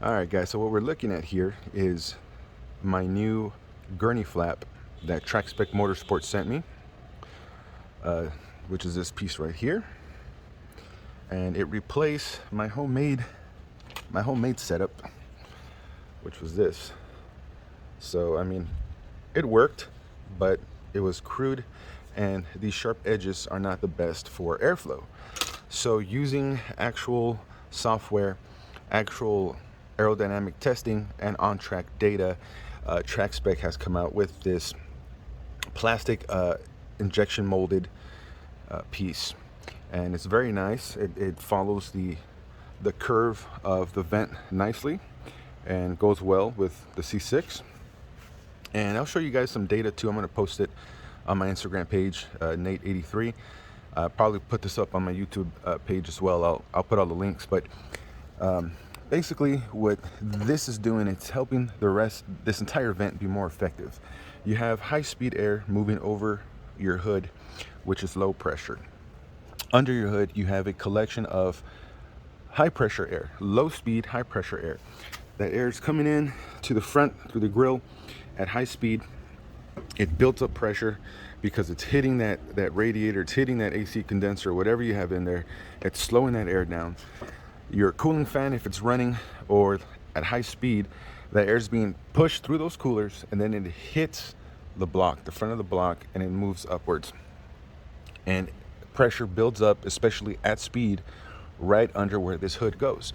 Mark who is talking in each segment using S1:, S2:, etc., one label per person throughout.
S1: Alright guys, so what we're looking at here is my new gurney flap that Trackspec Motorsports sent me, which is this piece right here, and it replaced my homemade setup, which was this. So I mean, it worked, but it was crude, and these sharp edges are not the best for airflow. So using actual software, actual aerodynamic testing, and on-track data, Trackspec has come out with this plastic injection molded piece, and it's very nice. It follows the curve of the vent nicely and goes well with the C6. And I'll show you guys some data too. I'm going to post it on my Instagram page, Nate83. I'll probably put this up on my YouTube page as well. I'll put all the links, but basically what this is doing, it's helping this entire vent be more effective. You have high-speed air moving over your hood, which is low pressure. Under your hood, you have a collection of high-pressure air, low-speed, high-pressure air. That air is coming in to the front through the grill at high speed. It builds up pressure because it's hitting that radiator, it's hitting that AC condenser, whatever you have in there. It's slowing that air down. Your cooling fan, if it's running or at high speed, that air is being pushed through those coolers, and then it hits the block, the front of the block, and it moves upwards. And pressure builds up, especially at speed, right under where this hood goes.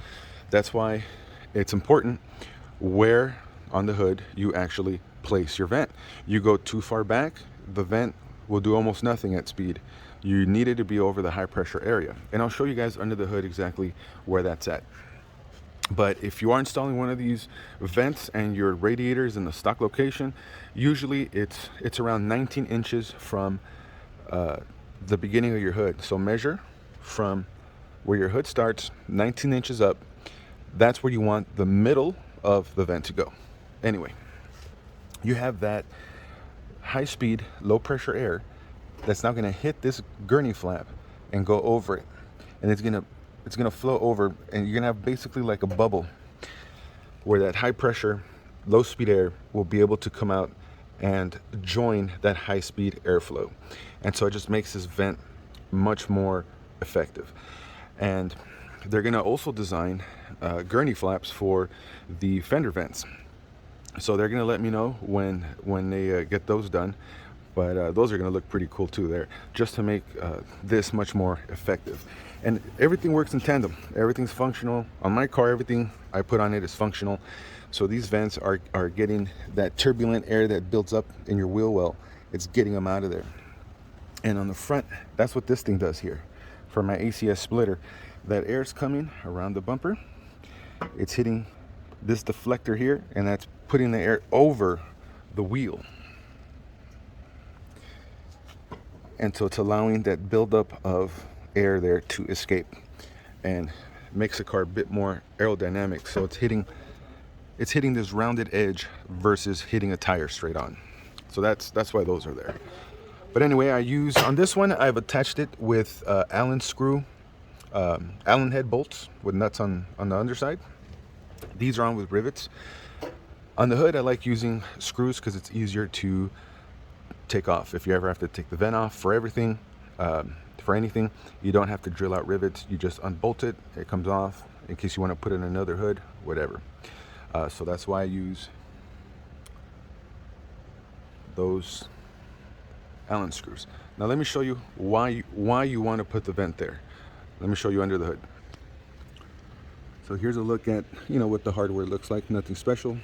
S1: That's why it's important where on the hood you actually place your vent. You go too far back, the vent will do almost nothing at speed. You need it to be over the high pressure area, and I'll show you guys under the hood exactly where that's at. But if you are installing one of these vents and your radiator is in the stock location, usually it's around 19 inches from the beginning of your hood. So measure from where your hood starts, 19 inches up. That's where you want the middle of the vent to go. Anyway, you have that high speed, low pressure air that's now going to hit this gurney flap and go over it, and it's going to flow over, and you're going to have basically like a bubble where that high pressure, low speed air will be able to come out and join that high speed airflow. And so it just makes this vent much more effective. And they're going to also design gurney flaps for the fender vents. So they're going to let me know when they get those done. But those are going to look pretty cool too there, just to make this much more effective. And everything works in tandem. Everything's functional. On my car, everything I put on it is functional. So these vents are getting that turbulent air that builds up in your wheel well. It's getting them out of there. And on the front, that's what this thing does here. For my ACS splitter, that air's coming around the bumper. It's hitting this deflector here, and that's putting the air over the wheel. And so it's allowing that buildup of air there to escape and makes the car a bit more aerodynamic. So it's hitting this rounded edge versus hitting a tire straight on. So that's why those are there. But anyway, on this one, I've attached it with Allen head bolts with nuts on the underside. These are on with rivets. On the hood, I like using screws because it's easier to take off. If you ever have to take the vent off for everything, for anything, you don't have to drill out rivets. You just unbolt it, it comes off in case you want to put it in another hood, whatever. So that's why I use those Allen screws. Now let me show you why you want to put the vent there. Let me show you under the hood. So here's a look at what the hardware looks like. Nothing special,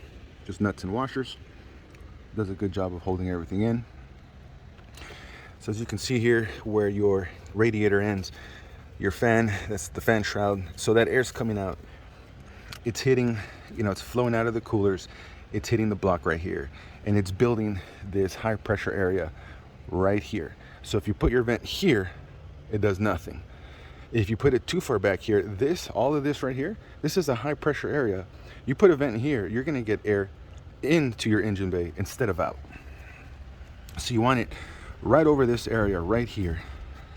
S1: just nuts and washers. Does a good job of holding everything in. So as you can see here, where your radiator ends, your fan, that's the fan shroud. So that air's coming out. It's hitting, it's flowing out of the coolers. It's hitting the block right here, and it's building this high pressure area right here. So if you put your vent here, it does nothing. If you put it too far back here, all of this right here, this is a high pressure area. You put a vent here, you're gonna get air into your engine bay instead of out. So you want it right over this area right here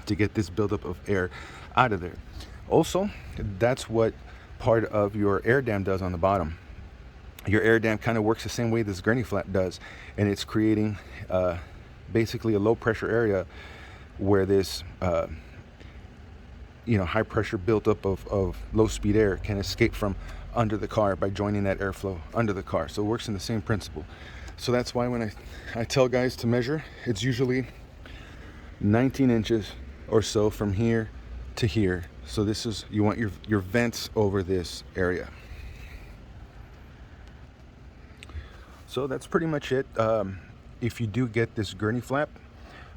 S1: to get this buildup of air out of there. Also, that's what part of your air dam does on the bottom. Your air dam kind of works the same way this gurney flap does, and it's creating basically a low pressure area where this high pressure buildup of low speed air can escape from under the car by joining that airflow under the car. So it works in the same principle. So that's why when I tell guys to measure, it's usually 19 inches or so from here to here. So this is, you want your vents over this area. So that's pretty much it. If you do get this gurney flap,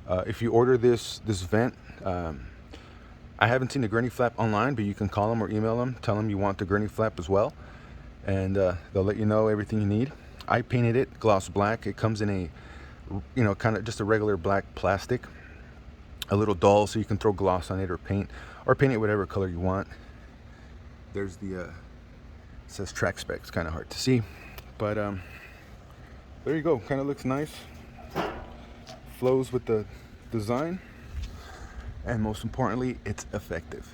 S1: if you order this vent, I haven't seen the gurney flap online, but you can call them or email them, tell them you want the gurney flap as well, and they'll let you know everything you need. I painted it gloss black. It comes in a kind of just a regular black plastic, a little dull, so you can throw gloss on it or paint it whatever color you want. There's the it says Trackspec. It's kind of hard to see, but there you go. Kind of looks nice, flows with the design, and most importantly, it's effective.